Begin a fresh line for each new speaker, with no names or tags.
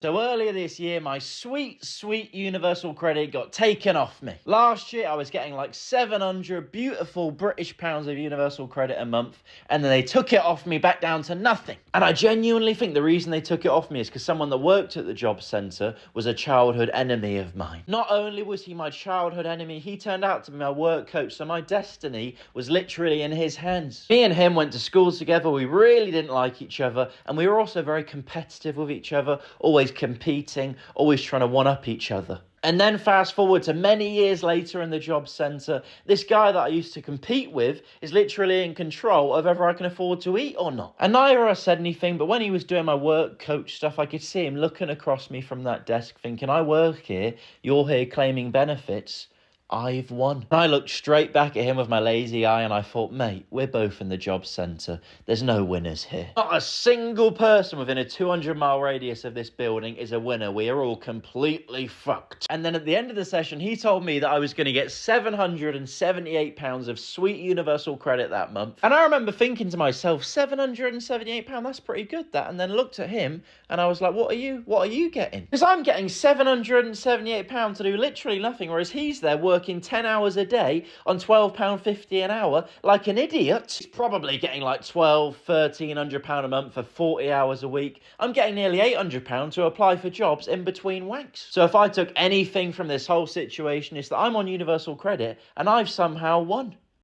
So earlier this year, my sweet, sweet universal credit got taken off me. Last year, I was getting like 700 beautiful British pounds of universal credit a month, and then they took it off me back down to nothing. And I genuinely think the reason they took it off me is because someone that worked at the job centre was a childhood enemy of mine. Not only was he my childhood enemy, he turned out to be my work coach, so my destiny was literally in his hands. Me and him went to school together, we really didn't like each other, and we were also very competitive with each other, always competing, always trying to one-up each other. And then fast forward to many years later in the job centre, this guy that I used to compete with is literally in control of whether I can afford to eat or not. And neither of us said anything, but when he was doing my work coach stuff, I could see him looking across me from that desk thinking, I work here, you're here claiming benefits. I've won. I looked straight back at him with my lazy eye and I thought, mate, we're both in the job centre. There's no winners here. Not a single person within a 200-mile radius of this building is a winner. We are all completely fucked. And then at the end of the session, he told me that I was going to get £778 of sweet universal credit that month. And I remember thinking to myself, £778, that's pretty good, that. And then looked at him and I was like, what are you getting? Because I'm getting £778 to do literally nothing, whereas he's there working 10 hours a day on £12.50 an hour like an idiot. He's probably getting like £1,200–1,300 a month for 40 hours a week. I'm getting nearly £800 to apply for jobs in between wanks. So if I took anything from this whole situation, it's that I'm on universal credit and I've somehow won.